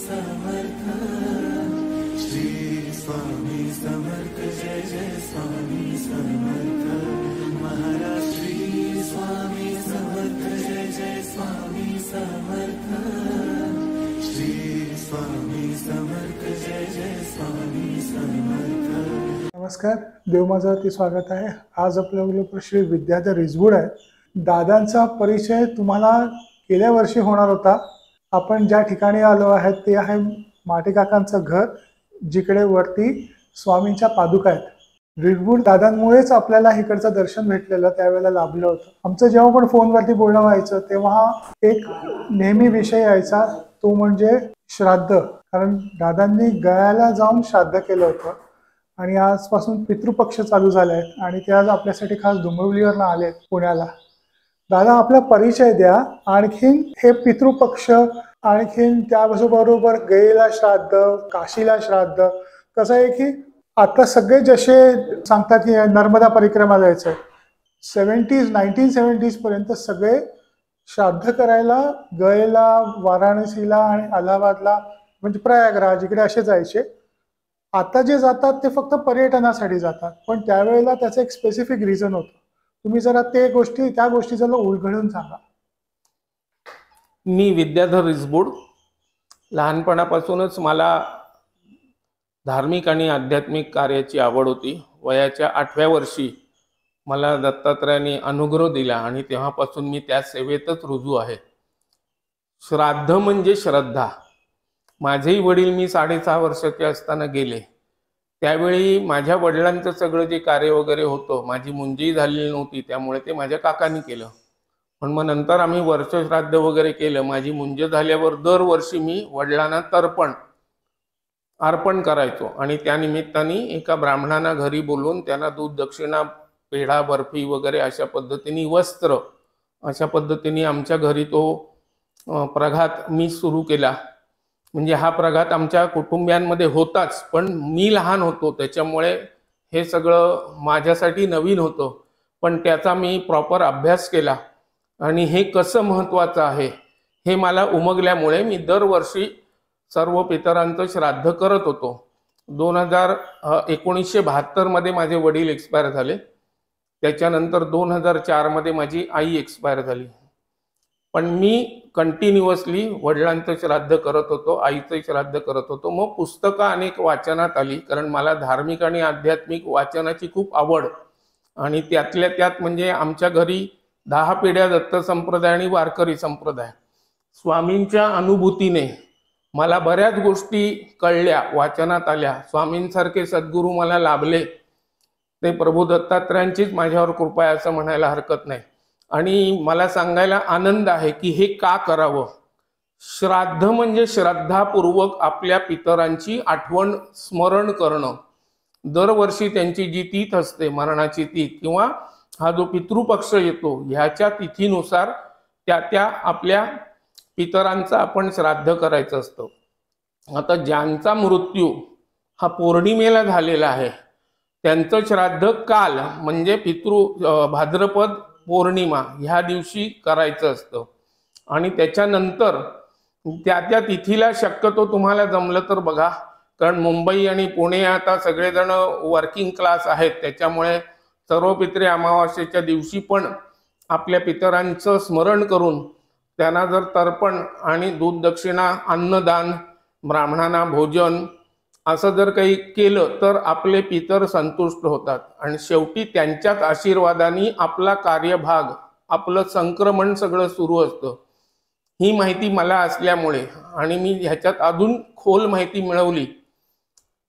समर्थ, श्री स्वामी समर्थ, जय जय स्वामी समर्थ महाराज। श्री स्वामी समर्थ, जय जय स्वामी समर्थ, श्री स्वामी समर्थ, जय जय स्वामी समर्थ। नमस्कार, देव माझं स्वागत आहे। आज आपल्याबरोबर श्री विद्याधर रिसबूड आहे। दादांचा परिचय तुम्हाला गेल्या वर्षी होणार होता। आपण ज्या ठिकाणी आलो आहेत ते आहे माटे काकांचं घर, जिकडे वरती स्वामींच्या पादुका आहेत। रिसबूड दादांमुळेच आपल्याला इकडचं दर्शन भेटलेलं, त्यावेळेला लाभलं होतं। आमचं जेव्हा पण फोनवरती बोलणं व्हायचं तेव्हा एक नेहमी विषय यायचा, तो म्हणजे श्राद्ध। कारण दादांनी गयाला जाऊन श्राद्ध केलं होतं आणि आजपासून पितृपक्ष चालू झाले आहेत आणि ते आज आपल्यासाठी खास डोंबिवलीवरनं आले पुण्याला। दादा, आपला परिचय द्या। आणखीन हे पितृपक्ष, आणखीन त्याबरोबर गयेला श्राद्ध, काशीला श्राद्ध, कसं आहे की आता सगळे जसे सांगतात की नर्मदा परिक्रमा जायचंय, 1970s पर्यंत सगळे श्राद्ध करायला गयेला, वाराणसीला आणि अलाहाबादला म्हणजे प्रयागराज इकडे असे जायचे। आता जे जातात ते फक्त पर्यटनासाठी जातात, पण त्यावेळेला त्याचं एक स्पेसिफिक रिझन होतं। तुम्ही जरा त्या गोष्टी जरा उलगडून सांगा। मी विद्याधर रिसबूड, लहानपणापासूनच मला धार्मिक आणि आध्यात्मिक कार्याची आवड होती। वयाच्या 8व्या वर्षी मला दत्तात्रयाने अनुग्रह दिला आणि तेव्हापासून मी त्या सेवेतच रुजू आहे। श्राद्ध म्हणजे श्रद्धा। माझेही वडील मी 6.5 वर्षाचे असताना गेले। त्यावेळी माझ्या वडिलांचं सगळं जे कार्य वगैरे होतं, माझी मुंजी झालेली नव्हती, त्यामुळे ते माझ्या काकांनी केलं। पण मग नंतर आम्ही वर्ष श्राद्ध वगैरे केलं। माझी मुंज झाल्यावर दरवर्षी मी वडिलांना अर्पण करायचो आणि त्या निमित्ताने एका ब्राह्मणांना घरी बोलवून त्यांना दूध, दक्षिणा, पेढा, बर्फी वगैरे अशा पद्धतीने, वस्त्र अशा पद्धतीने आमच्या घरी तो प्रघात मी सुरू केला। म्हणजे हा प्रघात आमच्या कुटुंबियांमध्ये होताच, पण मी लहान होतो त्याच्यामुळे हे सगळं माझ्यासाठी नवीन होतं। पण त्याचा मी प्रॉपर अभ्यास केला आणि हे कसं महत्त्वाचं आहे हे मला उमगल्यामुळे मी दरवर्षी सर्व पितरांचं श्राद्ध करत होतो। 1972 मध्ये माझे वडील एक्सपायर झाले। त्याच्यानंतर 2004 मध्ये माझी आई एक्सपायर झाली। पण मी कंटिन्युअसली वडिलांचं श्राद्ध करत होतो, आईचं श्राद्ध करत होतो। मग पुस्तकं अनेक वाचनात आली, कारण मला धार्मिक आणि आध्यात्मिक वाचनाची खूप आवड। आणि त्यातल्या त्यात म्हणजे आमच्या घरी 10 पिढ्या दत्त संप्रदाय आणि वारकरी संप्रदाय। स्वामींच्या अनुभूतीने मला बऱ्याच गोष्टी कळल्या, वाचनात आल्या। स्वामींसारखे सद्गुरू मला लाभले, ते प्रभू दत्तात्रयांचीच माझ्यावर कृपा आहे असं म्हणायला हरकत नाही। आणि मला सांगायला आनंद आहे की हे का करावं। श्राद्ध म्हणजे श्रद्धापूर्वक आपल्या पितरांची आठवण, स्मरण करणं। दरवर्षी त्यांची जी तीथ असते, मरणाची तीथ किंवा हा जो पितृपक्ष येतो, ह्याच्या तिथीनुसार त्या आपल्या पितरांचं आपण श्राद्ध करायचं असतं। आता ज्यांचा मृत्यू हा पौर्णिमेला झालेला आहे, त्यांचं श्राद्ध काल म्हणजे भाद्रपद पौर्णिमा ह्या दिवशी करायचं असतं। आणि त्याच्यानंतर त्या तिथीला शक्यतो तुम्हाला जमलं तर बघा, कारण मुंबई आणि पुणे आता सगळेजण वर्किंग क्लास आहेत, त्याच्यामुळे सर्व पितरे अमावास्येच्या दिवशी पण आपल्या पितरांचं स्मरण करून त्यांना जर तर्पण आणि दूध, दक्षिणा, अन्नदान, ब्राह्मणांना भोजन असं जर काही केलं तर आपले पितर संतुष्ट होतात आणि शेवटी त्यांच्याच आशीर्वादाने आपला कार्यभाग, आपलं संक्रमण सगळं सुरू असतं। ही माहिती मला असल्यामुळे आणि मी ह्याच्यात अजून खोल माहिती मिळवली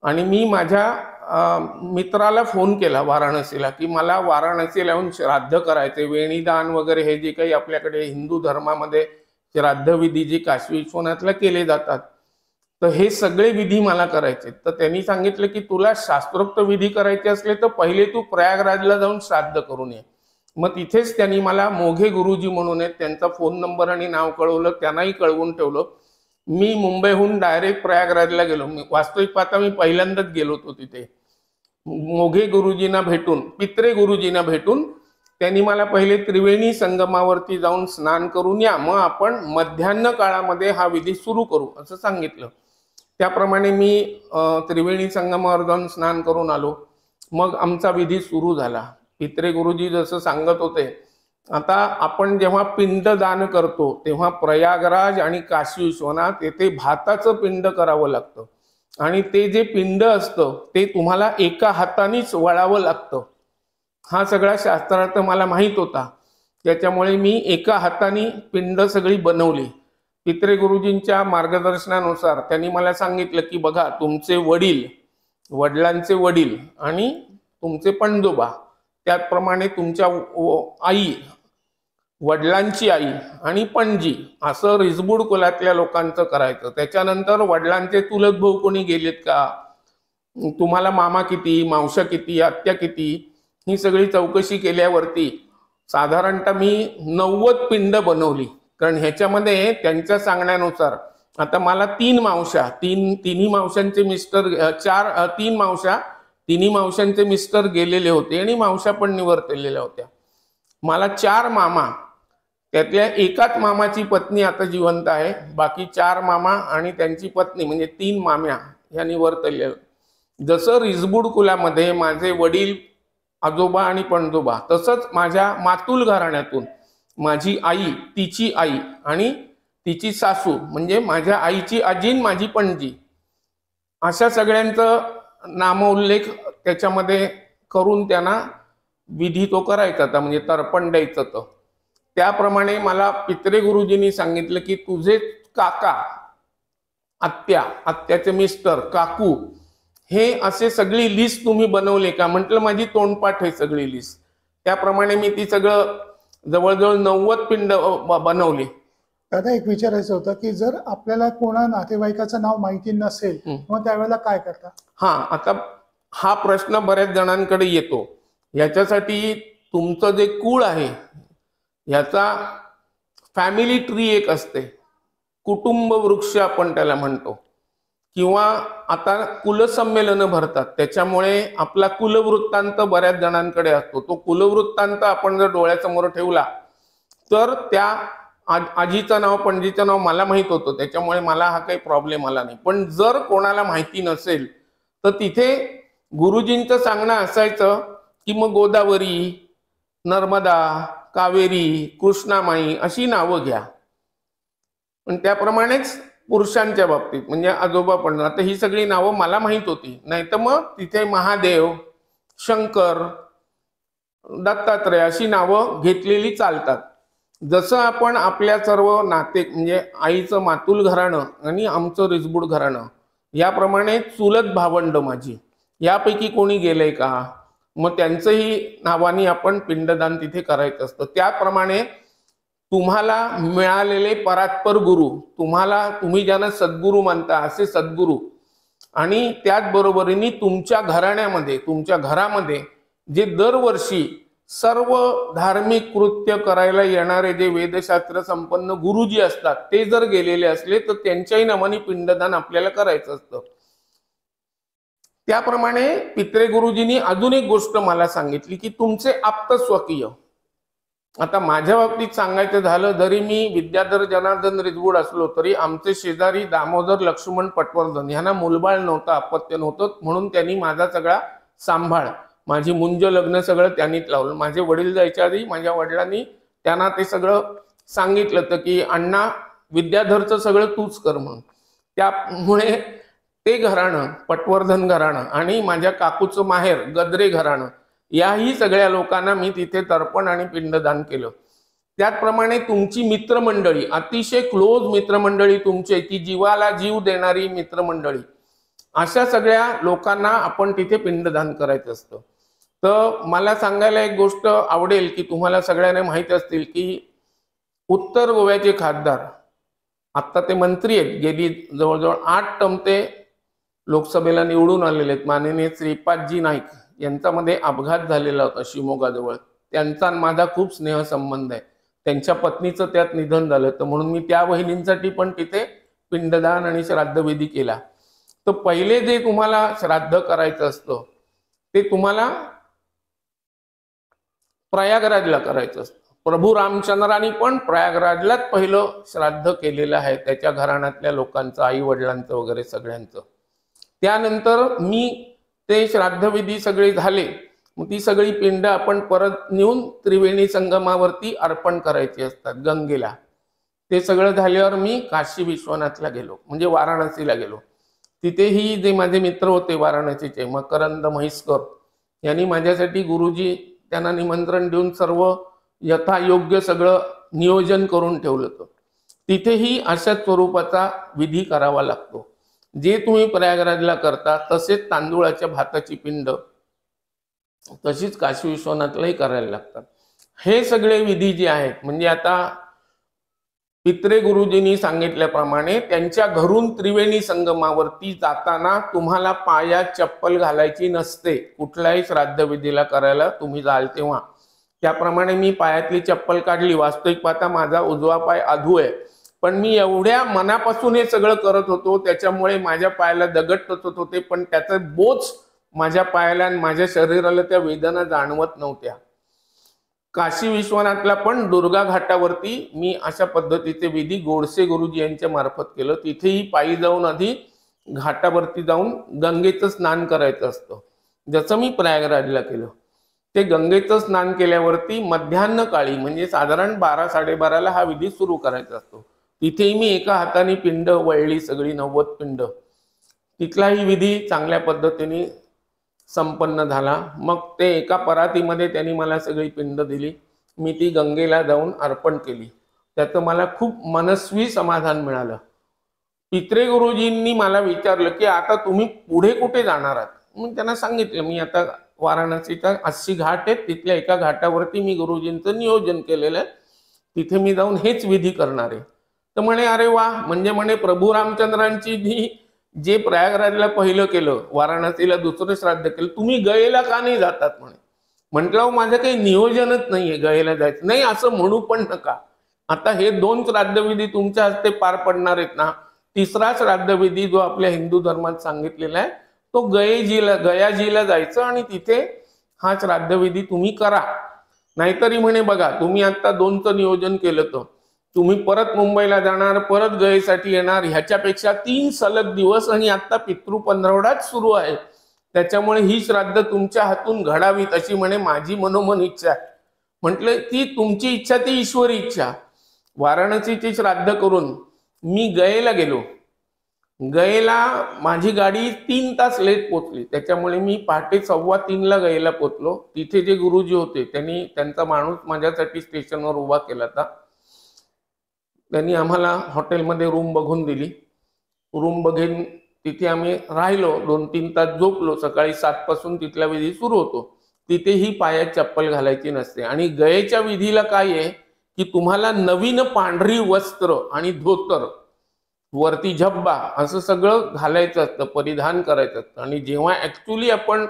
आणि मी माझ्या मित्राला फोन केला वाराणसीला की मला वाराणसीला येऊन श्राद्ध करायचे। वेणीदान वगैरे हे जे काही आपल्याकडे हिंदू धर्मामध्ये श्राद्ध विधी जे काशी विश्वनाथला केले जातात, तर हे सगळे विधी मला करायचे। तर त्यांनी सांगितलं की तुला शास्त्रोक्त विधी करायचे असले तर पहिले तू प्रयागराजला जाऊन श्राद्ध करून ये। मग तिथेच त्यांनी मला मोघे गुरुजी म्हणून आहेत, त्यांचा फोन नंबर आणि नाव कळवलं, त्यांनाही कळवून ठेवलं। मी मुंबईहून डायरेक्ट प्रयागराजला गेलो। वास्तविक पाहता मी पहिल्यांदाच गेलो होतो तिथे मोघे गुरुजींना भेटून, पित्रे गुरुजींना भेटून। त्यांनी मला पहिले त्रिवेणी संगमावरती जाऊन स्नान करून या, मग आपण मध्यान्ह काळामध्ये हा विधी सुरू करू असं सांगितलं। त्याप्रमाणे मी त्रिवेणी संगमावर जाऊन स्नान करून आलो. मग आमचा विधी सुरू झाला. पित्रे गुरुजी जसं सांगत होते, आता आपण जेव्हा पिंड दान करतो तेव्हा प्रयागराज आणि काशी विश्वनाथ येथे भाताचं पिंड करावं लागतं आणि ते जे पिंड असतं ते तुम्हाला एका हातानेच वळावं लागतं. हा सगळा शास्त्रार्थ मला माहीत होता. त्याच्यामुळे मी एका हाताने पिंड सगळी बनवली. पित्रे गुरुजींच्या मार्गदर्शनानुसार त्यांनी मला सांगितलं की बघा, तुमचे वडील, वडिलांचे वडील आणि तुमचे पणजोबा, त्याचप्रमाणे तुमच्या आई, वडिलांची आई आणि पणजी, असं रिजबूड कुलातल्या लोकांचं करायचं. त्याच्यानंतर वडिलांचे चुलत भाऊ कोणी गेलेत का, तुम्हाला मामा किती, मावशा किती, आत्या किती, ही सगळी चौकशी केल्यावरती साधारणतः मी 90 पिंड बनवली. कारण ह्याच्यामध्ये त्यांच्या सांगण्यानुसार आता मला 3 मावशा, तिन्ही मावशांचे मिस्टर, 3 मावशा, तिन्ही मावशांचे मिस्टर गेलेले होते आणि मावशा पण निवर्तलेल्या होत्या. मला 4 मामा, त्यातल्या एकाच मामाची पत्नी आता जिवंत आहे, बाकी 4 मामा आणि त्यांची पत्नी म्हणजे 3 माम्या ह्या निवर्तलेल्या. जसं रिजबूड कुलामध्ये माझे वडील, आजोबा आणि पणजोबा, तसंच माझ्या मातुल घराण्यातून माझी आई, तिची आई आणि तिची सासू म्हणजे माझ्या आईची आजी, माझी पणजी, अशा सगळ्यांचं नामोल्लेख त्याच्यामध्ये करून त्यांना विधी तो करायचा होता, म्हणजे तर्पण द्यायचं होतं. त्याप्रमाणे मला पित्रे गुरुजींनी सांगितलं की तुझे काका, आत्याचे मिस्टर, काकू, हे असे सगळी लिस्ट तुम्ही बनवले का? म्हटलं माझी तोंडपाठ आहे सगळी लिस्ट. त्याप्रमाणे मी ती सगळं जवळजवळ 90 पिंड बनवली. दादा, एक विचारायचं होतं की जर आपल्याला कोणा नातेवाईकाचं नाव माहिती नसेल मग त्यावेळेला काय करता? आता हा प्रश्न बऱ्याच जणांकडे येतो. याच्यासाठी तुमचं जे कुळ आहे याचा फॅमिली ट्री एक असते, कुटुंब वृक्ष आपण त्याला म्हणतो, किंवा आता कुलसंमेलन भरतात, त्याच्यामुळे आपला कुलवृत्तांत बऱ्याच जणांकडे असतो. तो कुलवृत्तांत आपण जर डोळ्यासमोर ठेवला तर त्या आजीचं नाव, पणजीचं नाव मला माहित होतं, त्याच्यामुळे मला हा काही प्रॉब्लेम आला नाही. पण जर कोणाला माहिती नसेल तर तिथे गुरुजींचं सांगणं असायचं की मग गोदावरी, नर्मदा, कावेरी, कृष्णामाई अशी नावं घ्या. पण त्याप्रमाणेच पुरुषांच्या बाबतीत म्हणजे आजोबा पण, आता ही सगळी नावं मला माहित होती. नाही तर मग तिथे महादेव, शंकर, दत्तात्रय अशी नावं घेतलेली चालतात. जसं आपण आपल्या सर्व नाते म्हणजे आईचं मातुल घराणं आणि आमचं रिजबूड घराणं, याप्रमाणे चुलत भावंड माझी, यापैकी कोणी गेलंय का, मग त्यांचंही नावानी आपण पिंडदान तिथे करायचं असतं. त्याप्रमाणे तुम्हाला मिळालेले परात्पर गुरु, तुम्ही ज्यांना सद्गुरू मानता असे सद्गुरू, आणि त्याचबरोबरीने तुमच्या घराण्यामध्ये, तुमच्या घरामध्ये जे दरवर्षी सर्व धार्मिक कृत्य करायला येणारे जे वेदशास्त्र संपन्न गुरुजी असतात ते जर गेलेले असले तर त्यांच्याही नावाने पिंडदान आपल्याला करायचं असतं. त्याप्रमाणे पित्रे गुरुजींनी अजून एक गोष्ट मला सांगितली की तुमचे आप्त स्वकीय. आता माझ्या बाबतीत सांगायचं झालं, जरी मी विद्याधर जनार्दन रिजबूड असलो तरी आमचे शेजारी दामोदर लक्ष्मण पटवर्धन यांना मुलबाळ नव्हतं, अपत्य नव्हतं, म्हणून त्यांनी माझा सगळा सांभाळ, माझी मुंज लग्न सगळं त्यांनीच लावलं. माझे वडील जायच्या आधी माझ्या वडिलांनी त्यांना ते सगळं सांगितलं होतं की अण्णा, विद्याधरचं सगळं तूच कर म्हणून. त्यामुळे ते घराणं, पटवर्धन घराणं आणि माझ्या काकूचं माहेर गद्रे घराणं, याही सगळ्या लोकांना मी तिथे तर्पण आणि पिंडदान केलं. त्याचप्रमाणे तुमची मित्रमंडळी, अतिशय क्लोज मित्रमंडळी तुमची, की जीवाला जीव देणारी मित्रमंडळी, अशा सगळ्या लोकांना आपण तिथे पिंडदान करायचं असतं. तर मला सांगायला एक गोष्ट आवडेल की तुम्हाला सगळ्यांना माहित असतील की उत्तर गोव्याचे खासदार, आता ते मंत्री आहेत, गेली जवळजवळ 8 टर्म ते लोकसभेला निवडून आलेले आहेत, माननीय श्रीपादजी नाईक, यांच्यामध्ये अपघात झालेला होता शिमोगाजवळ. त्यांचा माझा खूप स्नेहसंबंध आहे. त्यांच्या पत्नीचं त्यात निधन झालं, तर म्हणून मी त्या वहिनींसाठी पण तिथे पिंडदान आणि श्राद्धविधी केला. तर पहिले जे तुम्हाला श्राद्ध करायचं असतं ते तुम्हाला प्रयागराजला करायचं असतं. प्रभू रामचंद्रांनी पण प्रयागराजलाच पहिलं श्राद्ध केलेलं आहे, त्याच्या घराण्यातल्या लोकांचं, आई वडिलांचं वगैरे सगळ्यांचं. त्यानंतर मी ते श्राद्धविधी सगळे झाले, मग ती सगळी पिंड आपण परत नेऊन त्रिवेणी संगमावरती अर्पण करायची असतात गंगेला. ते सगळं झाल्यावर मी काशी विश्वनाथला गेलो, म्हणजे वाराणसीला गेलो. तिथेही जे माझे मित्र होते वाराणसीचे, मकरंद म्हैसकर यांनी माझ्यासाठी, गुरुजी त्यांना निमंत्रण देऊन सर्व यथायोग्य सगळं नियोजन करून ठेवलं होतं. तिथेही अशाच स्वरूपाचा विधी करावा लागतो. जे तुम्ही प्रयागराजला करता तसेच तांदूळाच्या भाताची पिंड तशीच काशी विश्वनाथलाही करायला लागतात. हे सगळे विधी जे आहेत, म्हणजे आता पित्रे गुरुजींनी सांगितल्याप्रमाणे त्यांच्या घरून त्रिवेणी संगमावरती जाताना तुम्हाला पायात चप्पल घालायची नसते, कुठल्याही श्राद्धविधीला करायला तुम्ही जाल तेव्हा. त्याप्रमाणे मी पायातली चप्पल काढली. वास्तविक पाहता माझा उजवा पाय अधू आहे, पण मी एवढ्या मनापासून हे सगळं करत होतो, त्याच्यामुळे माझ्या पायाला दगड टोचत होते, पण त्याचा बोझ माझ्या पायाला आणि माझ्या शरीराला त्या वेदना जाणवत नव्हत्या. काशी विश्वनाथला पण दुर्गा घाटावरती मी अशा पद्धतीचे विधी गोडसे गुरुजी यांच्या मार्फत केलं. तिथेही पायी जाऊन आधी घाटावरती जाऊन गंगेचं स्नान करायचं असतं, जसं मी प्रयागराजला केलं. ते गंगेचं स्नान केल्यावरती मध्यान्ह काळी, म्हणजे साधारण 12-12:30ला हा विधी सुरू करायचा असतो. तिथेही मी एका हाताने पिंड वळली, सगळी 90 पिंड. तिथलाही विधी चांगल्या पद्धतीने संपन्न झाला. मग ते एका परातीमध्ये त्यांनी मला सगळी पिंड दिली, मी ती गंगेला जाऊन अर्पण केली. त्याचं मला खूप मनस्वी समाधान मिळालं. पित्रे गुरुजींनी मला विचारलं की आता तुम्ही पुढे कुठे जाणार आहात. मग त्यांना सांगितलं मी आता वाराणसीचा 80 घाट आहेत, तिथल्या एका घाटावरती मी गुरुजींचं नियोजन केलेलं आहे, तिथे मी जाऊन हेच विधी करणार आहे. तर म्हणे अरे वा, म्हणजे म्हणे प्रभू रामचंद्रांची जे प्रयागराजला पहिलं केलं, वाराणसीला दुसरं श्राद्ध केलं, तुम्ही गयेला का नाही जातात म्हणे. म्हटलं माझं काही नियोजनच नाहीये गयेला जायचं. नाही असं म्हणू पण नका. आता हे 2 श्राद्धविधी तुमच्या हस्ते पार पडणार आहेत ना, तिसरा श्राद्धविधी जो आपल्या हिंदू धर्मात सांगितलेला आहे तो गयाजीला जायचं आणि तिथे हा श्राद्धविधी तुम्ही करा. नाहीतरी म्हणे बघा तुम्ही आता 2चं नियोजन केलं तर तुम्ही परत मुंबईला जाणार, परत गयेसाठी येणार, ह्याच्यापेक्षा 3 सलग दिवस, आणि आता पितृ पंधरवडाच सुरू आहे, त्याच्यामुळे ही श्राद्ध तुमच्या हातून घडावीत अशी म्हणे माझी मनोमन इच्छा आहे. म्हटलं ती तुमची इच्छा, ती ईश्वरी इच्छा. वाराणसीची श्राद्ध करून मी गयेला गेलो. गयेला माझी गाडी 3 तास लेट पोचली, त्याच्यामुळे मी पहाटे 2:15ला गयेला पोचलो. तिथे जे गुरुजी होते त्यांनी त्यांचा माणूस माझ्यासाठी स्टेशनवर उभा केला होता. त्यांनी आम्हाला हॉटेलमध्ये रूम बघून दिली. रूम बघून तिथे आम्ही राहिलो, 2-3 तास झोपलो. सकाळी 7 पासून तिथला विधी सुरू होतो. तिथेही पायात चप्पल घालायची नसते. आणि गयेच्या विधीला काय आहे की तुम्हाला नवीन पांढरी वस्त्र आणि धोतर, वरती झब्बा असं सगळं घालायचं असतं, परिधान करायचं असतं. आणि जेव्हा ऍक्च्युली आपण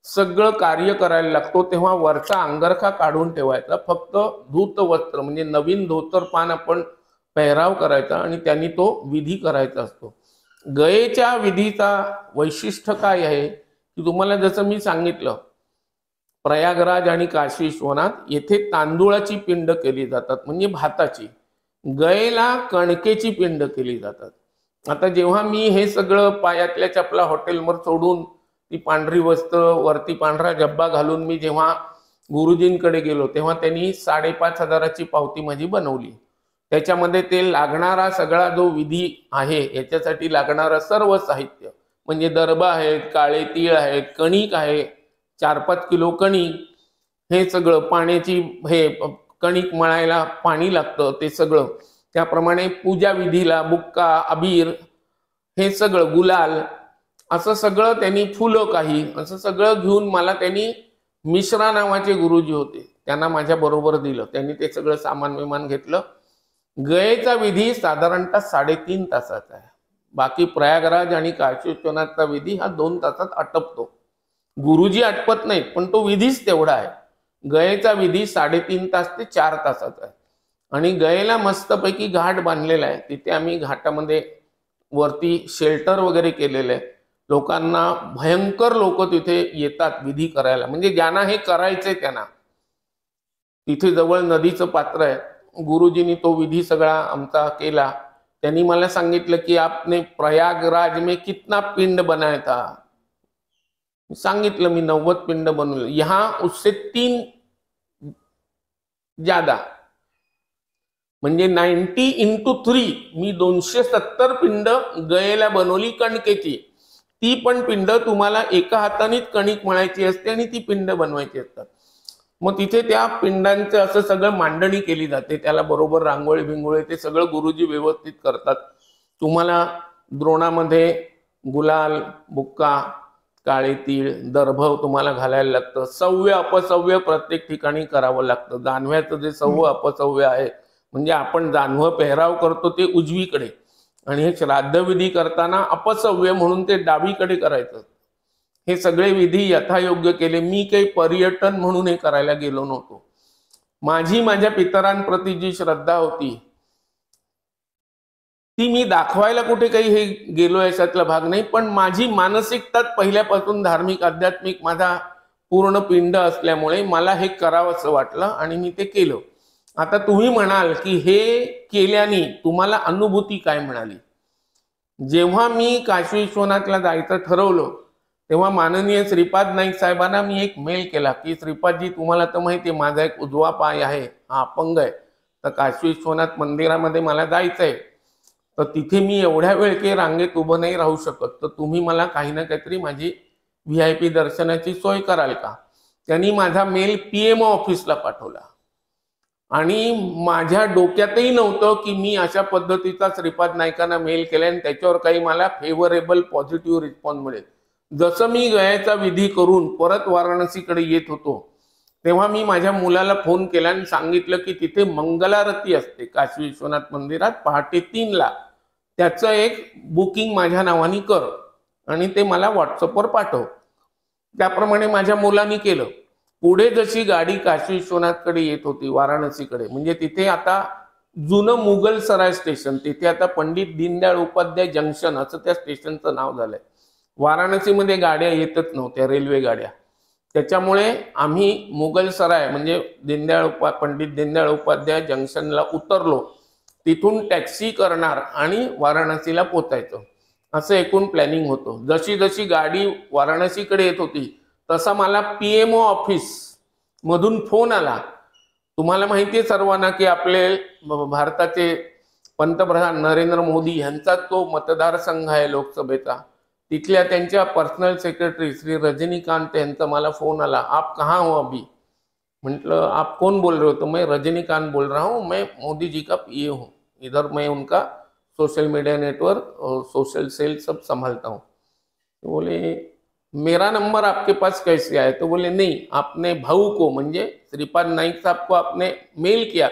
सगळं कार्य करायला लागतो तेव्हा वरचा अंगरखा काढून ठेवायचा, फक्त धूत वस्त्र म्हणजे नवीन धोतर पान आपण पेहराव करायचा आणि त्यांनी तो विधी करायचा असतो. गयेच्या विधीचा वैशिष्ट्य काय आहे की तुम्हाला जसं मी सांगितलं, प्रयागराज आणि काशी विश्वनाथ येथे तांदूळाची पिंड केली जातात, म्हणजे भाताची. गयेला कणकेची पिंड केली जातात. आता जेव्हा मी हे सगळं पायातल्या चपला हॉटेलवर सोडून, ती पांढरी वस्त्र, वरती पांढरा जब्बा घालून मी जेव्हा गुरुजींकडे गेलो तेव्हा त्यांनी 5,500ची पावती माझी बनवली. त्याच्यामध्ये ते लागणारा सगळा जो विधी आहे याच्यासाठी लागणारा सर्व साहित्य, म्हणजे दरबा आहेत, काळे तीळ आहेत, कणिक आहे, 4-5 किलो कणिक, हे सगळं पाण्याची, हे कणिक मळायला पाणी लागतं ते सगळं, त्याप्रमाणे पूजा विधीला बुक्का, अबीर, हे सगळं गुलाल, असं सगळं त्यांनी, फुलं काही, असं सगळं घेऊन मला त्यांनी, मिश्रा नावाचे गुरुजी होते त्यांना माझ्या बरोबर दिलं. त्यांनी ते सगळं सामान विमान घेतलं. गयेचा विधी साधारणतः 3.5 तासाचा आहे. बाकी प्रयागराज आणि काशी विश्वनाथचा विधी हा 2 तासात आटपतो. गुरुजी आटपत नाहीत पण तो विधीच तेवढा आहे. गयेचा विधी 3.5 तास ते 4 तासाचा आहे. आणि गयेला मस्तपैकी घाट बांधलेला आहे. तिथे आम्ही घाटामध्ये वरती शेल्टर वगैरे केलेलं आहे. लोकांना, भयंकर लोक तिथे येतात विधी करायला, म्हणजे ज्यांना हे करायचंय त्यांना. तिथे जवळ नदीचं पात्र आहे. गुरुजींनी तो विधी सगळा आमचा केला. त्यांनी मला सांगितलं की आपने प्रयागराज में कितना पिंड बनाया था. सांगितलं मी 90 पिंड बनवले. यहाँ उससे 3 ज्यादा, म्हणजे 90 into 3 मी 270 पिंड गयेला बनवली कणकेची. ती पण पिंड तुम्हाला एका हातानेच कणिक मळायची असते आणि ती पिंड बनवायची असतात. मग तिथे त्या पिंडांचं असं सगळं मांडणी केली जाते. त्याला बरोबर रांगोळी बिंगोळी ते सगळं गुरुजी व्यवस्थित करतात. तुम्हाला द्रोणामध्ये गुलाल, बुक्का, काळे तीळ, दर्भ तुम्हाला घालायला लागतं. सव्य अपसव्य प्रत्येक ठिकाणी करावं लागतं. जानव्याचं जे सव्य अपसव्य आहे, म्हणजे आपण जानवं पेहराव करतो ते उजवीकडे आणि हे श्राद्धविधी करताना अपसव्य म्हणून ते डावीकडे करायचं. हे सगळे विधी यथायोग्य केले. मी काही पर्यटन म्हणून हे करायला गेलो नव्हतो. माझ्या पितरांप्रती जी श्रद्धा होती ती मी दाखवायला कुठे काही हे गेलो याच्यातला भाग नाही, पण माझी मानसिकताच पहिल्यापासून धार्मिक आध्यात्मिक माझा पूर्ण पिंड असल्यामुळे मला हे करावं असं वाटलं आणि मी ते केलं. आता तुम्ही म्हणाल की हे केल्याने तुम्हाला अनुभूती काय मिळाली? जेव्हा मी काशी विश्वनाथला जायचं ठरवलं तेव्हा माननीय श्रीपाद नाईक साहेबांना मी एक मेल केला की श्रीपादजी, तुम्हाला तर माहिती आहे माझा एक उजवा पाय आहे, हा अपंग आहे, तर काशी विश्वनाथ मंदिरामध्ये मला जायचंय, तर तिथे मी एवढ्या वेळ काही रांगेत उभं नाही राहू शकत, तर तुम्ही मला काही ना काहीतरी माझी VIP दर्शनाची सोय कराल का? त्यांनी माझा मेल PMO ऑफिसला पाठवला आणि माझ्या डोक्यातही नव्हतं की मी अशा पद्धतीचा श्रीपाद नाईकांना मेल केला आणि त्याच्यावर काही मला फेवरेबल पॉझिटिव्ह रिस्पॉन्स मिळेल. जसं मी गयाचा विधी करून परत वाराणसीकडे येत होतो तेव्हा मी माझ्या मुलाला फोन केला आणि सांगितलं की तिथे मंगलारती असते काशी विश्वनाथ मंदिरात पहाटे 3ला, त्याचं एक बुकिंग माझ्या नावाने कर आणि ते मला व्हॉट्सअपवर पाठव. त्याप्रमाणे माझ्या मुलांनी केलं. पुढे जशी गाडी काशी विश्वनाथकडे येत होती वाराणसीकडे, म्हणजे तिथे आता जुनं मुघल सराय स्टेशन, तिथे आता पंडित दीनदयाळ उपाध्याय जंक्शन असं त्या स्टेशनचं नाव झालंय. वाराणसीमध्ये गाड्या येतच नव्हत्या, रेल्वे गाड्या. त्याच्यामुळे आम्ही मुघल सराय म्हणजे पंडित दीनदयाळ उपाध्याय जंक्शनला उतरलो. तिथून टॅक्सी करणार आणि वाराणसीला पोचायचं असं एकूण प्लॅनिंग होतं. जशी जशी गाडी वाराणसीकडे येत होती तसा मला PMO ऑफिस मधून फोन आला. तुम्हाला माहिती आहे सर्वांना की आपले भारताचे पंतप्रधान नरेंद्र मोदी यांचा तो मतदारसंघ आहे लोकसभेचा. तिथल्या त्यांच्या पर्सनल सेक्रेटरी श्री रजनीकांत यांचा मला फोन आला. आप कहाँ हो अभी? म्हटलं आप कौन बोल रहे हो? तो मैं रजनीकांत बोल रहा हूँ, मैं मोदी जी का PA हूँ, इधर मैं उनका सोशल मीडिया नेटवर्क और सोशल सेल सब संभालता हूँ. तो बोले मेरा नंबर आपके पास कैसे आया? तो बोले नहीं, आपने भाऊ को म्हणजे श्रीपाद नाइक साहब को आपने मेल किया,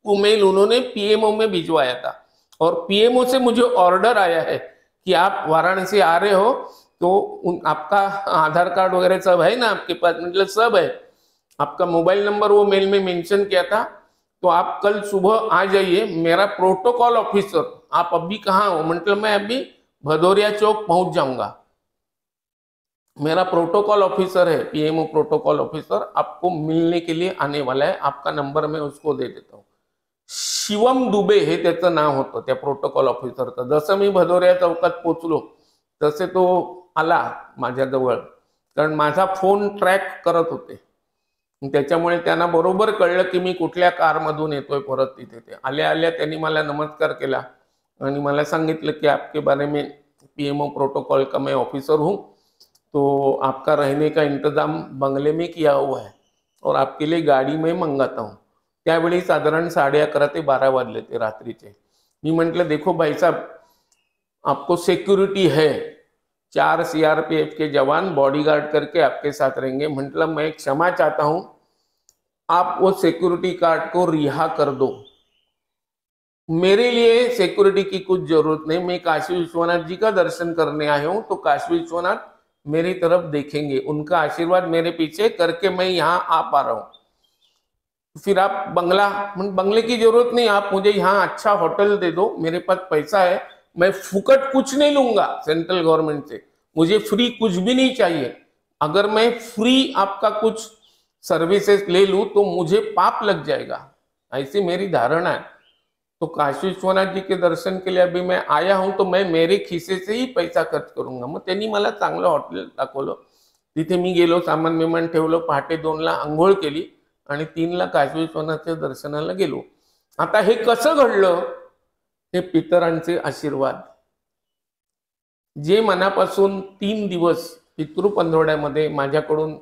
वो मेल उन्होंने PMO में भिजवाया था और PMO से मुझे ऑर्डर आया है कि आप वाराणसी आ रहे हो तो आपका आधार कार्ड वगैरह सब है ना आपके पास? मतलब सब है. आपका मोबाइल नंबर वो मेल में मेंशन किया था, तो आप कल सुबह आ जाइए. मेरा प्रोटोकॉल ऑफिसर, आप अभी कहाँ हो? मतलब मैं अभी भदौरिया चौक पहुंच जाऊंगा. मेरा प्रोटोकॉल ऑफिसर है, PMO प्रोटोकॉल ऑफिसर आपको मिलने के लिए आने वाला है, आपका नंबर मैं उसको दे देता हूँ. शिवम दुबे हे त्याचं नाव होतं त्या प्रोटोकॉल ऑफिसरचं. जसं मी भदौरिया चौकात पोचलो तसे तो आला माझ्याजवळ, कारण माझा फोन ट्रॅक करत होते. त्याच्यामुळे त्यांना बरोबर कळलं की मी कुठल्या कारमधून येतोय परत. तिथे ते आल्या आल्या त्यांनी मला नमस्कार केला आणि मला सांगितलं की आपके बारे में PMO प्रोटोकॉल का मैं ऑफिसर हूँ, तो आपका रहने का इंतजाम बंगले में किया हुआ है और आपके लिए गाड़ी में मंगाता हूँ. त्यावेळी साधारण 11:30 ते 12 वाजले ते रात्रीचे. मी म्हटलं देखो भाई साहब, आपको सिक्योरिटी है, 4 CRPF के जवान बॉडीगार्ड करके आपके साथ रहेंगे. म्हटलं मैं क्षमा चाहता हूं, आप वो सिक्योरिटी गार्ड को रिहा कर दो, मेरे लिए सिक्योरिटी की कुछ जरूरत नहीं. मैं काशी विश्वनाथ जी का दर्शन करने आया हूं, तो काशी विश्वनाथ मेरी तरफ देखेंगे, उनका आशीर्वाद मेरे पीछे करके मैं यहाँ आ पा रहा हूँ. फिर आप बंगले की जरूरत नहीं, आप मुझे यहाँ अच्छा होटल दे दो, मेरे पास पैसा है, मैं फुकट कुछ नहीं लूंगा सेंट्रल गवर्नमेंट से, मुझे फ्री कुछ भी नहीं चाहिए. अगर मैं फ्री आपका कुछ सर्विसेज ले लूं तो मुझे पाप लग जाएगा, ऐसी मेरी धारणा है। तो काशी विश्वनाथ जी के दर्शन के लिए अभी मैं आया हूं, तो मैं मेरे खिसे से ही पैसा खर्च करूंगा। मग त्यांनी मला चांगलं हॉटेल दाखवलं, तिथे मी गेलो, सामान बिमान ठेवलं, पहाटे 2ला आंघोळ केली आणि 3ला काशी विश्वनाथच्या दर्शनाला गेलो। आता हे कसं घडलं? हे पितरांचे आशीर्वाद, जे मनापासून 3 दिवस पितृपंधरवड्यामध्ये माझ्याकडून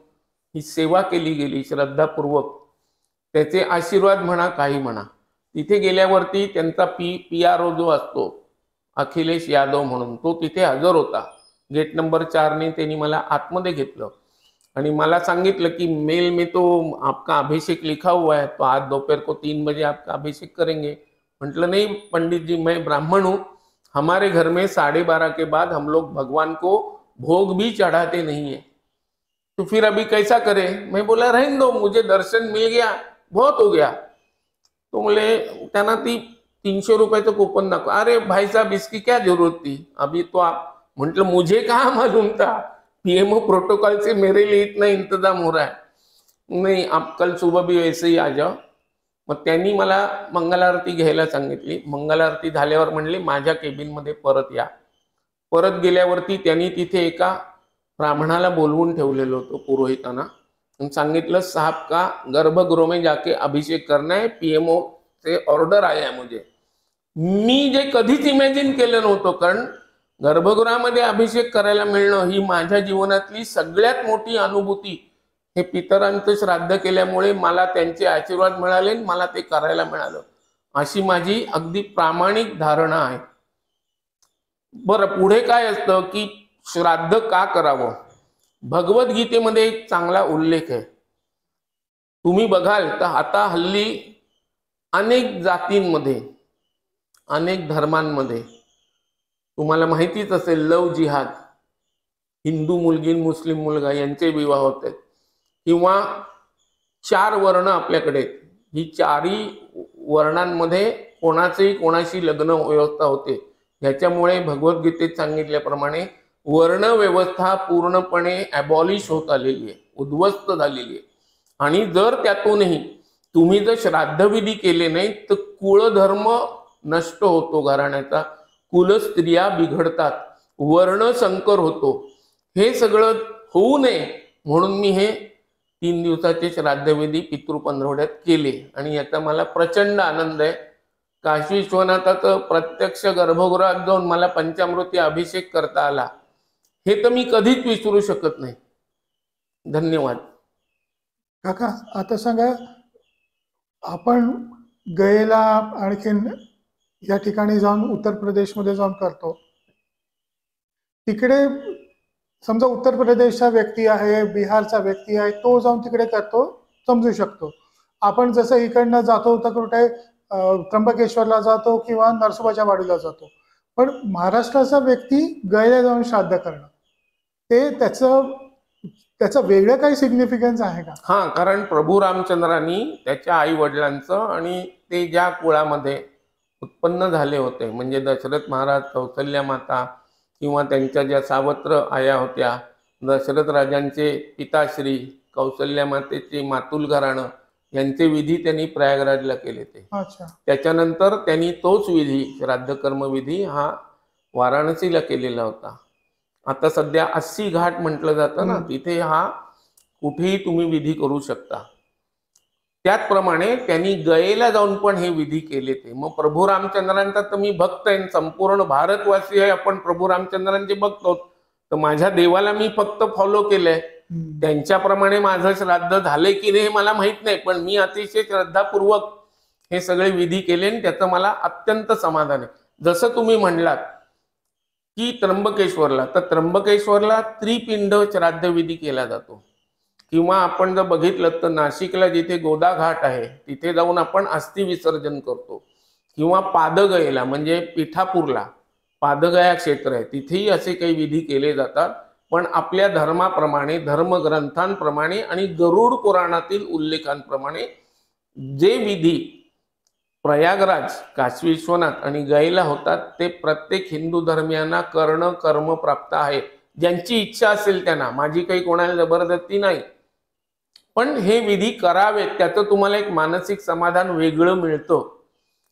ही सेवा केली गेली श्रद्धापूर्वक, त्याचे आशीर्वाद म्हणा काही म्हणा। तिथे गेल्यावरती त्यांचा PRO जो असतो अखिलेश यादव म्हणून, तो तिथे हजर होता। गेट नंबर 4ने त्यांनी मला आतमध्ये घेतलं आणि मला सांगितलं की मेल में तो आपका अभिषेक लिखा हुआ है, तो आज दोपहर को 3 बजे आपका अभिषेक करेंगे। म्हटलं नहीं पंडित जी, मैं ब्राह्मण हूँ, हमारे घर में 12:30 के बाद हम लोग भगवान को भोग भी चढ़ाते नहीं है, तो फिर अभी कैसा करें? मैं बोला रहने दो, मुझे दर्शन मिल गया, बहुत हो गया। तो बोले त्यांना ती 300 रुपयाचं कूपन दाखव। अरे भाई साहब, इसकी क्या जरूरत थी, अभी तो आप। म्हटलं मुझे कहाँ मालूम था, PMO प्रोटोकॉल से मेरे लिए इतना इंतजाम हो रहा है, नहीं आप कल सुबह भी वैसे ही आ जाओ। मग त्यांनी मला मंगलारती घ्यायला सांगितली। मंगलारती झाल्यावर म्हणले माझ्या केबिनमध्ये परत या। परत गेल्यावरती त्यांनी तिथे एका ब्राह्मणाला बोलवून ठेवलेलं होतं पुरोहितांना, सांगितलं साहब का गर्भगृह में जाके अभिषेक करना है, PMO से ऑर्डर आया है मुझे। मी जे कधीच इमॅजिन केलं नव्हतं, कारण गर्भगृहामध्ये अभिषेक करायला मिळणं ही माझ्या जीवनातली सगळ्यात मोठी अनुभूती। हे पितरांचं श्राद्ध केल्यामुळे मला त्यांचे आशीर्वाद मिळाले, मला ते करायला मिळालं, अशी माझी अगदी प्रामाणिक धारणा आहे। बरं, पुढे काय असतं की श्राद्ध का करावं? भगवद्गीतेमध्ये एक चांगला उल्लेख आहे। तुम्ही बघाल तर आता हल्ली अनेक जातींमध्ये, अनेक धर्मांमध्ये तुम्हाला माहितीच असेल लव जिहाद, हिंदू मुलगी मुस्लिम मुलगा यांचे विवाह होतात, किंवा 4 वर्ण आपल्याकडे, ही 4ही वर्णांमध्ये कोणाचेही कोणाशी लग्न व्यवस्था होते। ह्याच्यामुळे भगवद्गीतेत सांगितल्याप्रमाणे वर्ण व्यवस्था पूर्णपणे ॲबॉलिश होत आलेली आहे, उद्ध्वस्त झालेली आहे। आणि जर त्यातूनही तुम्ही जर श्राद्धविधी केले नाही तर कुळधर्म नष्ट होतो घराण्याचा, कुलस्त्रिया बिघडतात, वर्ण संकर होतो। हे सगळं होऊ नये म्हणून मी हे 3 दिवसाचे श्राद्धविधी पितृपंधरवड्यात केले आणि याचा मला प्रचंड आनंद आहे। काशी विश्वनाथाचं प्रत्यक्ष गर्भगृहात जाऊन मला पंचामृती अभिषेक करता आला, हे तर मी कधीच विसरू शकत नाही। धन्यवाद। काका, आता सांगा, आपण गयेला आणखीन या ठिकाणी जाऊन उत्तर प्रदेशमध्ये जाऊन करतो, तिकडे समजा उत्तर प्रदेशचा व्यक्ती आहे, बिहारचा व्यक्ती आहे, तो जाऊन तिकडे करतो, समजू शकतो। आपण जसं इकडनं जातो तर कुठे त्र्यंबकेश्वरला जातो किंवा नरसोबाच्या वाडीला जातो, पण महाराष्ट्राचा व्यक्ती गयेला जाऊन श्राद्ध करणं, ते त्याचं वेगळं काही सिग्निफिकन्स आहे का? हा, कारण प्रभू रामचंद्रांनी त्याच्या आई वडिलांचं आणि ते ज्या कुळामध्ये उत्पन्न झाले होते, म्हणजे दशरथ महाराज, कौसल्या माता किंवा त्यांच्या ज्या सावत्र आया होत्या, दशरथ राजांचे पिताश्री, कौसल्या मातेचे मातुल घराणं, यांचे विधी त्यांनी प्रयागराजला केले ते। त्याच्यानंतर त्यांनी तोच विधी, श्राद्ध कर्म विधी हा वाराणसीला केलेला होता। आता सध्या 80 घाट म्हटलं जातं ना, तिथे हा कुठेही तुम्ही विधी करू शकता। त्याचप्रमाणे त्यांनी गयेला जाऊन पण हे विधी केले ते। मग प्रभू रामचंद्रांचा तर मी भक्त आहे, संपूर्ण भारतवासी आहे, आपण प्रभू रामचंद्रांचे भक्त आहोत, तर माझ्या देवाला मी फक्त फॉलो केलंय। त्यांच्याप्रमाणे माझं श्राद्ध झाले की नाही मला माहित नाही, पण मी अतिशय श्रद्धापूर्वक हे सगळे विधी केले आणि त्याचं मला अत्यंत समाधान आहे। जसं तुम्ही म्हणलात की त्र्यंबकेश्वरला, तर त्र्यंबकेश्वरला त्रिपिंड श्राद्ध विधी केला जातो, किंवा आपण जर बघितलं तर नाशिकला जिथे गोदा घाट आहे तिथे जाऊन आपण अस्थि विसर्जन करतो, किंवा पादगयेला म्हणजे पिठापूरला पादगया क्षेत्र आहे, तिथेही असे काही विधी केले जातात। पण आपल्या धर्माप्रमाणे, धर्मग्रंथांप्रमाणे आणि गरुड पुराणातील उल्लेखांप्रमाणे जे विधी प्रयागराज, काशी विश्वनाथ आणि गयेला होतात ते प्रत्येक हिंदू धर्मियांना करणं कर्म प्राप्त आहे। ज्यांची इच्छा असेल त्यांना, माझी काही कोणाला जबरदस्ती नाही, पण हे विधी करावेत, त्याचं तुम्हाला एक मानसिक समाधान वेगळं मिळतं.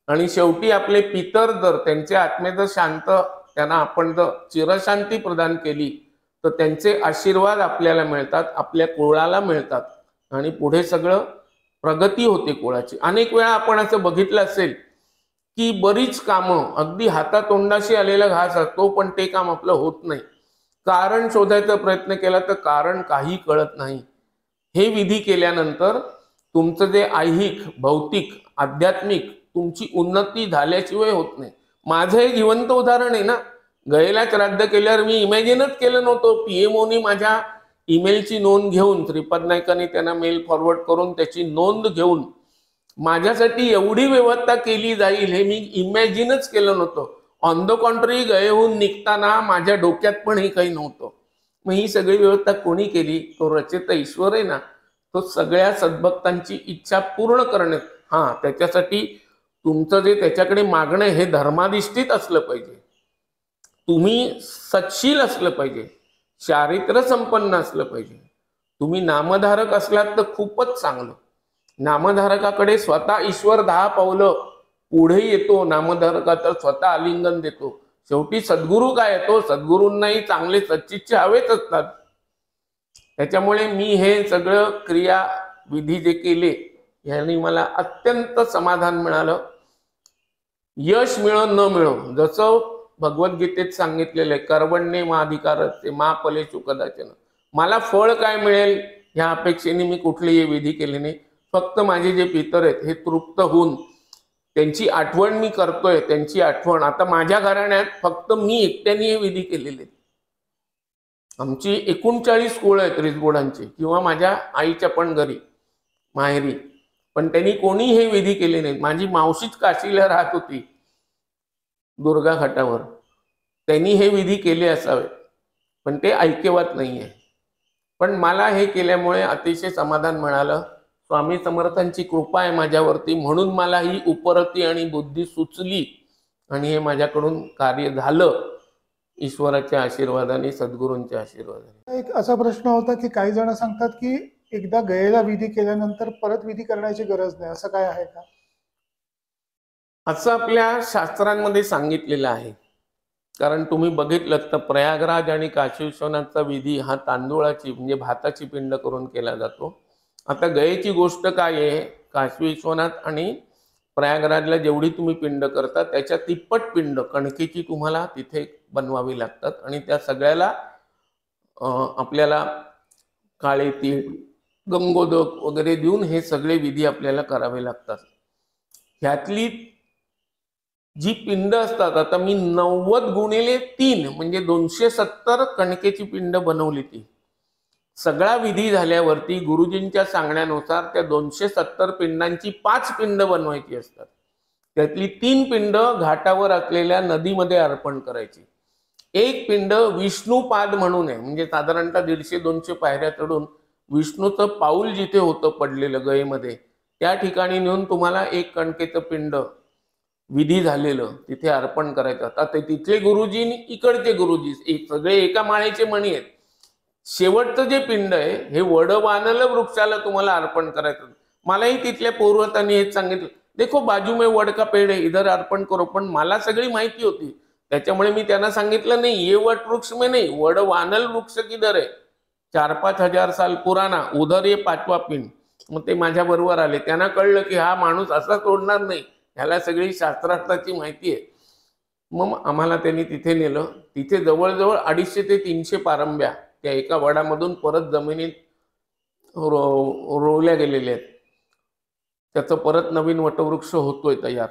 आणि शेवटी आपले पितर जर त्यांच्या आत्मे जर शांत, त्यांना आपण जर चिरशांती प्रदान केली तर त्यांचे आशीर्वाद आपल्याला मिळतात, आपल्या कुळाला मिळतात आणि पुढे सगळं प्रगती होते कुळाची. अनेक वेळा आपण असं बघितलं असेल की बरीच कामं अगदी हातातोंडाशी आलेला घास असतो, पण ते काम आपलं होत नाही. कारण शोधायचा प्रयत्न केला तर कारण काही कळत नाही. हे विधी केल्यानंतर तुमचं जे ऐहिक, भौतिक, आध्यात्मिक तुमची उन्नती झाल्याशिवाय होत नाही. माझं हे जिवंत उदाहरण आहे ना. गयेलाच श्राद्ध केल्यावर मी इमॅजिनच केलं नव्हतं. पीएमओनी माझ्या ईमेलची नोंद घेऊन, श्रीपाद नाईकांनी त्यांना मेल फॉरवर्ड करून त्याची नोंद घेऊन माझ्यासाठी एवढी व्यवस्था केली जाईल हे मी इमॅजिनच केलं नव्हतं. ऑन द कॉन्ट्री गयेहून निघताना माझ्या डोक्यात पण हे काही नव्हतं. मग ही सगळी व्यवस्था कोणी केली? तो रचेता ईश्वर आहे ना. तो सगळ्या सद्भक्तांची इच्छा पूर्ण करणे. त्याच्यासाठी तुमचं जे त्याच्याकडे मागणं हे धर्माधिष्ठित असलं पाहिजे. तुम्ही सत्शील असलं पाहिजे, चारित्र्य संपन्न असलं पाहिजे. तुम्ही नामधारक असलात तर खूपच चांगलं. नामधारकाकडे स्वतः ईश्वर 10 पावलं पुढे येतो. नामधारकाचं स्वतः आलिंगन देतो. शेवटी सद्गुरू काय येतो? सद्गुरूंनाही चांगले सच्चिच्छ हवेच असतात. त्याच्यामुळे मी हे सगळं क्रिया विधी जे केले यांनी मला अत्यंत समाधान मिळालं. यश मिळो न मिळो, जसं भगवद्गीतेत सांगितलेलं आहे, कर्वण्ये मा अधिकारस्ते मा फलेषु कदाचन. मला फळ काय मिळेल ह्या अपेक्षेने मी कुठलेही विधी केले नाही. फक्त माझे जे पितर आहेत हे तृप्त होऊन त्यांची आठवण मी करतोय. त्यांची आठवण आता माझ्या घराण्यात फक्त मी एकट्याने हे विधी केलेले आहेत. आमची 39 कुळ आहेत रिसबोडांची, किंवा माझ्या आईच्या पण घरी माहेरी, पण त्यांनी कोणी हे विधी केले नाहीत. माझी मावशीच काशीला राहत होती दुर्गा घाटावर, त्यांनी हे विधी केले असावे, पण ते ऐकेवत नाहीये. पण मला हे केल्यामुळे अतिशय समाधान मिळालं. स्वामी समर्थांची कृपा आहे माझ्यावरती, म्हणून मला ही उपरती आणि बुद्धी सुचली आणि हे माझ्याकडून कार्य झालं ईश्वराच्या आशीर्वादाने, सद्गुरूंच्या आशीर्वादाने. एक असा प्रश्न होता की काही जण सांगतात की एकदा गयेला विधी केल्यानंतर परत विधी करण्याची गरज नाही, असं काय आहे का? असं आपल्या शास्त्रांमध्ये सांगितलेलं आहे. कारण तुम्ही बघितलं तर प्रयागराज आणि काशी विश्वनाथचा विधी हा तांदूळाची म्हणजे भाताची पिंड करून केला जातो. आता गयेची गोष्ट काय आहे? काशी विश्वनाथ आणि प्रयागराजला जेवढी तुम्ही पिंड करता त्याच्या तिप्पट पिंड कणकेची तुम्हाला तिथे बनवावी लागतात आणि त्या सगळ्याला आपल्याला काळे तीळ, गंगोदक वगैरे देऊन हे सगळे विधी आपल्याला करावे लागतात. ह्यातली जी पिंड असतात, आता मी 90 गुणिले 3 म्हणजे 270 कणकेची पिंड बनवली. ती सगळा विधी झाल्यावरती गुरुजींच्या सांगण्यानुसार त्या 270 पिंडांची 5 पिंड बनवायची असतात. त्यातली 3 पिंड घाटावर असलेल्या नदीमध्ये अर्पण करायची. एक पिंड विष्णुपाद म्हणून आहे, म्हणजे साधारणतः 150-200 पायऱ्या चढून विष्णूचं पाऊल जिथे होतं पडलेलं गयेमध्ये, त्या ठिकाणी नेऊन तुम्हाला एक कणकेचं पिंड विधी झालेलं तिथे अर्पण करायचं. आता तिथले गुरुजी इकडचे गुरुजी सगळे एका माळेचे मणी आहेत. शेवटचं जे पिंड आहे हे वडवानल वृक्षाला तुम्हाला अर्पण करायचं. मलाही तिथल्या पूर्वतांनी हेच सांगितलं, देखो बाजू में वड का पेड़ है, इधर अर्पण करो. पण मला सगळी माहिती होती, त्याच्यामुळे मी त्यांना सांगितलं नाही ये वट वृक्ष में नहीं, वडवानल वृक्ष किधर है, 4-5 हजार साल पुराना, उधर ये 5वां पिंड. मग ते माझ्या बरोबर आले. त्यांना कळलं की हा माणूस असा सोडणार नाही, ह्याला सगळी शास्त्रार्थाची माहिती आहे. मग आम्हाला त्यांनी तिथे नेलं. तिथे जवळजवळ 250 ते 300 पारंब्या त्या एका वडामधून परत जमिनीत रोवल्या गेलेल्या आहेत. त्याचं परत नवीन वटवृक्ष होतोय तयार.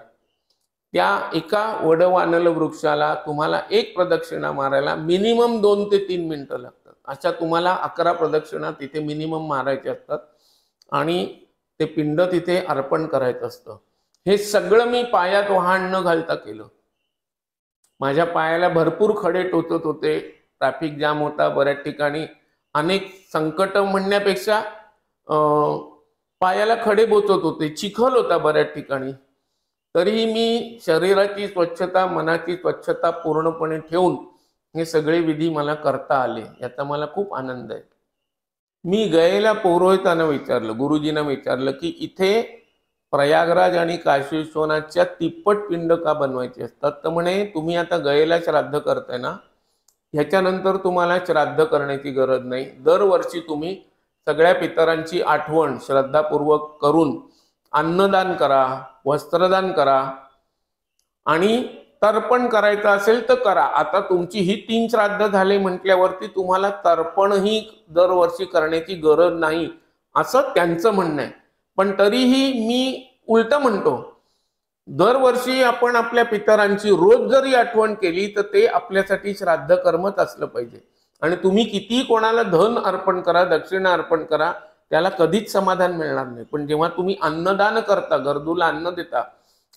त्या एका वडवानल वृक्षाला तुम्हाला एक प्रदक्षिणा मारायला मिनिमम 2 ते 3 मिनिटं लागतात. अशा तुम्हाला 11 प्रदक्षिणा तिथे मिनिमम मारायच्या असतात आणि ते पिंड तिथे अर्पण करायचं असतं. हे सगळं मी पायात वाहन न घालता केलं. माझ्या पायाला भरपूर खडे टोचत होते, ट्रॅफिक जाम होता बऱ्याच ठिकाणी, अनेक संकट म्हणण्यापेक्षा पायाला खडे बोचत होते, चिखल होता बऱ्याच ठिकाणी. तरीही मी शरीराची स्वच्छता, मनाची स्वच्छता पूर्णपणे ठेवून हे सगळे विधी मला करता आले. याचा मला खूप आनंद आहे. मी गयेला पुरोहितानं विचारलं, गुरुजींना विचारलं की इथे प्रयागराज आणि काशी विश्वनाथच्या तिप्पट पिंड का बनवायचे असतात? तर म्हणे तुम्ही आता गयेला श्राद्ध करताय ना, ह्याच्यानंतर तुम्हाला श्राद्ध करण्याची गरज नाही. दरवर्षी तुम्ही सगळ्या पितरांची आठवण श्रद्धापूर्वक करून अन्नदान करा, वस्त्रदान करा आणि तर्पण करायचं असेल तर करा. आता तुमची ही 3 श्राद्ध झाले म्हटल्यावरती तुम्हाला तर्पणही दरवर्षी करण्याची गरज नाही असं त्यांचं म्हणणं आहे. पण तरीही मी उलट म्हणतो, दरवर्षी आपण आपल्या पितरांची रोज जरी आठवण केली तर ते आपल्यासाठी श्राद्ध कर्मच असलं पाहिजे. आणि तुम्ही किती कोणाला धन अर्पण करा, दक्षिणा अर्पण करा, त्याला कधीच समाधान मिळणार नाही. पण जेव्हा तुम्ही अन्नदान करता, गरजूला अन्न देता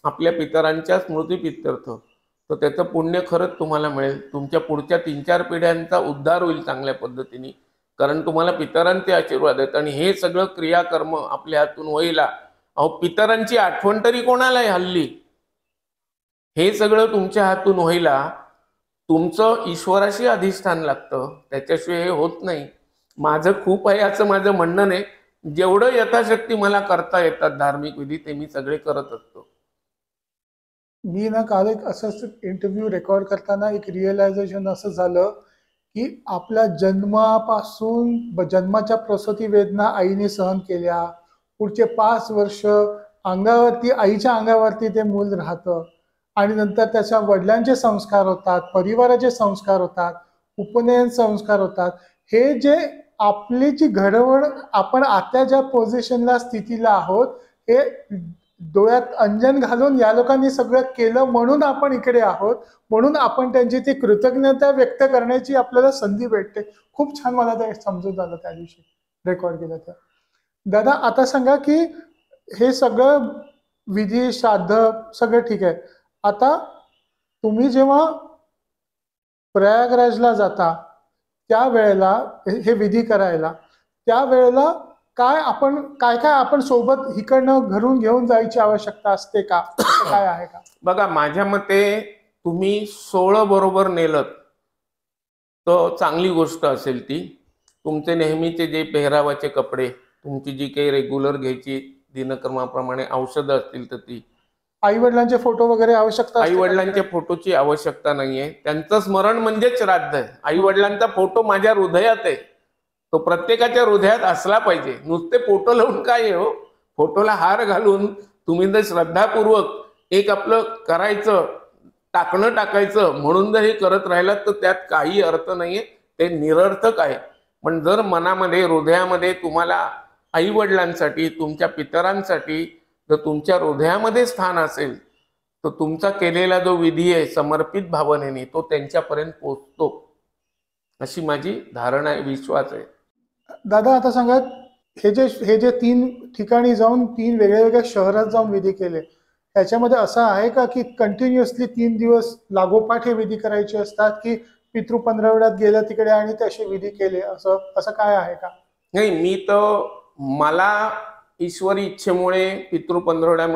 आपल्या पितरांच्या स्मृतीप्रित्यर्थ, तर त्याचं पुण्य खरंच तुम्हाला मिळेल. तुमच्या पुढच्या 3-4 पिढ्यांचा उद्धार होईल चांगल्या पद्धतीने, कारण तुम्हाला पितरांचे आशीर्वाद आहेत. आणि हे सगळं क्रियाकर्म आपल्या हातून व्हायला, अहो पितरांची आठवण तरी कोणाला आहे हल्ली? हे सगळं तुमच्या हातून व्हायला तुमचं ईश्वराशी अधिष्ठान लागतं, त्याच्याशिवाय हे होत नाही. माझं खूप आहे असं माझं म्हणणं नाही. जेवढं यथाशक्ती मला करता येतात धार्मिक विधी ते मी सगळे करत असतो. मी ना काल एक असंच इंटरव्ह्यू रेकॉर्ड करताना एक रिअलायझेशन असं झालं की आपल्या जन्माच्या प्रसूती वेदना आईने सहन केल्या, पुढचे 5 वर्ष अंगावरती, आईच्या अंगावरती ते मूल राहतं आणि नंतर त्याच्या वडिलांचे संस्कार होतात, परिवाराचे संस्कार होतात, उपनयन संस्कार होतात. हे जे आपली जी घडवड, आपण आता ज्या पोझिशनला स्थितीला आहोत, हे डोळ्यात अंजन घालून या लोकांनी सगळं केलं म्हणून आपण इकडे आहोत. म्हणून आपण त्यांची ती कृतज्ञता व्यक्त करण्याची आपल्याला संधी भेटते. खूप छान मला ते समजून आलं त्या दिवशी रेकॉर्ड केलं तर. दादा आता सांगा की हे सगळं विधी श्राद्ध सगळं ठीक आहे, आता तुम्ही जेव्हा प्रयागराजला जाता त्यावेळेला हे विधी करायला, त्यावेळेला काय आपण सोबत इकडनं घरून घेऊन जायची आवश्यकता असते का? काय आहे का? बघा, माझ्या मते तुम्ही 16 बरोबर नेलत तर चांगली गोष्ट असेल ती. तुमचे नेहमीचे जे पेहरावाचे कपडे, तुमची जी काही रेग्युलर घ्यायची दिनक्रमाप्रमाणे औषधं असतील तर ती. आई वडिलांचे फोटो वगैरे आवश्यकता आई वडिलांच्या फोटोची आवश्यकता नाहीये. त्यांचं स्मरण म्हणजे श्राद्ध आहे. आई वडिलांचा फोटो माझ्या हृदयात आहे, तो प्रत्येकाच्या हृदयात असला पाहिजे. नुसते फोटो लावून काय आहे हो? फोटोला हार घालून तुम्ही जर श्रद्धापूर्वक एक आपलं करायचं, टाकायचं म्हणून जर हे करत राहिलात तर त्यात काही अर्थ नाहीये, ते निरर्थक आहे. पण जर मनामध्ये, हृदयामध्ये तुम्हाला आई वडिलांसाठी, तुमच्या पितरांसाठी जर तुमच्या हृदयामध्ये स्थान असेल तर तुमचा केलेला जो विधी आहे समर्पित भावनेने तो त्यांच्यापर्यंत पोहोचतो, अशी माझी धारणा आहे, विश्वास आहे. दादा आता सांगा, हे जे 3 ठिकाणी जाऊन, 3 वेगळ्या शहरात जाऊन विधी केले, त्याच्यामध्ये असं आहे का की कंटिन्युअसली 3 दिवस लागोपाठ हे विधी करायचे असतात, की पितृ 15 गेल्या तिकडे आणि तसे विधी केले, असं काय आहे का? नाही, मी तर मला ईश्वरी इच्छेमुळे पितृ 15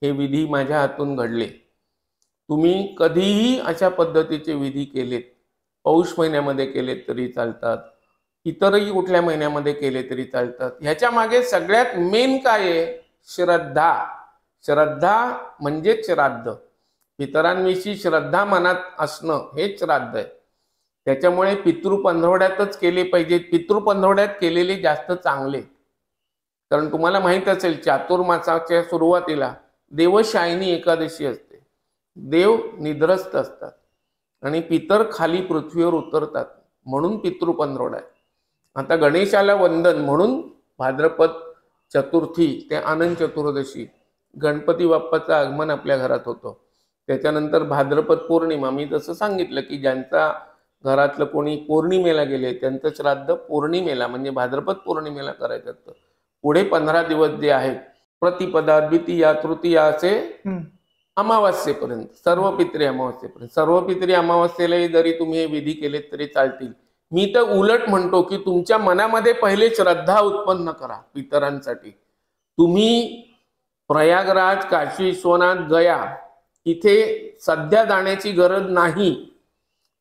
हे विधी माझ्या हातून घडले. तुम्ही कधीही अशा पद्धतीचे विधी केलेत, पौष महिन्यामध्ये केलेत तरी चालतात, इतरही कुठल्या महिन्यामध्ये केले तरी चालतात. ह्याच्या मागे सगळ्यात मेन काय आहे? श्रद्धा. श्रद्धा म्हणजे श्राद्ध. पितरांविषयी श्रद्धा मनात असणं हेच श्राद्ध आहे. त्याच्यामुळे पितृ 15 केले पाहिजेत. पितृ 15 केलेले जास्त चांगले. कारण तुम्हाला माहित असेल, चातुर्मासाच्या सुरुवातीला देवशायनी एकादशी असते. देव निद्रस्त असतात आणि पितर खाली पृथ्वीवर उतरतात, म्हणून पितृ 15 आहे. आता गणेशाला वंदन म्हणून भाद्रपद चतुर्थी ते आनंद चतुर्दशी गणपती बाप्पाचं आगमन आपल्या घरात होतं. त्याच्यानंतर भाद्रपद पौर्णिमा, मी जसं सांगितलं की ज्यांचा घरातलं कोणी पौर्णिमेला गेले त्यांचं श्राद्ध पौर्णिमेला म्हणजे भाद्रपद पौर्णिमेला करायचं असतं. पुढे 15 दिवस जे आहेत, प्रतिपदा, द्वितीया, तृतीया असे अमावास्येपर्यंत, सर्व पित्री अमावास्येपर्यंत, सर्व पित्री अमावास्येलाही जरी तुम्ही हे विधी केलेत तरी चालतील. मी तर उलट म्हणतो की तुमच्या मनामध्ये पहिले श्रद्धा उत्पन्न करा पितरांसाठी. तुम्ही प्रयागराज, काशी विश्वनाथ, गया इथे सध्या जाण्याची गरज नाही.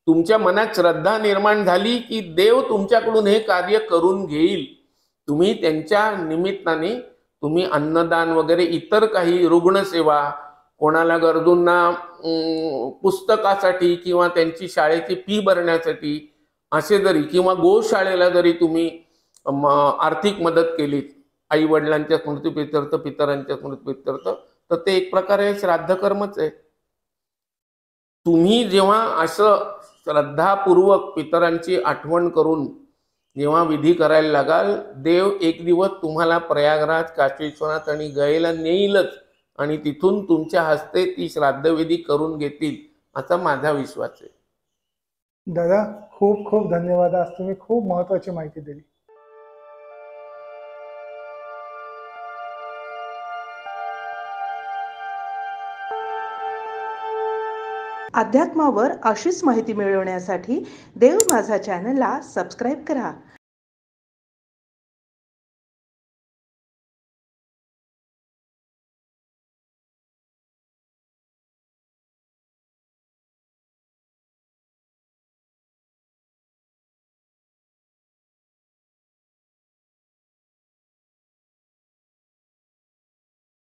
तुमच्या मनात श्रद्धा निर्माण झाली की देव तुमच्याकडून हे कार्य करून घेईल. तुम्ही त्यांच्या निमित्ताने तुम्ही अन्नदान वगैरे इतर काही रुग्णसेवा, कोणाला गरजूंना पुस्तकासाठी किंवा त्यांची शाळेची फी भरण्यासाठी असे जरी, किंवा गोशाळेला जरी तुम्ही आर्थिक मदत केलीत, आई वडिलांच्या स्मृतिप्रित्यर्थ, पितरांच्या स्मृतिप्रित्यर्थ, तर ते एक प्रकारे श्राद्ध कर्मच आहे. तुम्ही जेव्हा असं श्रद्धापूर्वक पितरांची आठवण करून जेव्हा विधी करायला लागाल, देव एक दिवस तुम्हाला प्रयागराज, काशी विश्वनाथ आणि गयेला नेईलच आणि तिथून तुमच्या हस्ते ती श्राद्धविधी करून घेतील असा माझा विश्वास आहे. दादा खूप खूप धन्यवाद. आज तुम्ही खूप महत्त्वाची माहिती दिली. अध्यात्मावर अशीच माहिती मिळवण्यासाठी देव माझा चॅनलला सबस्क्राईब करा.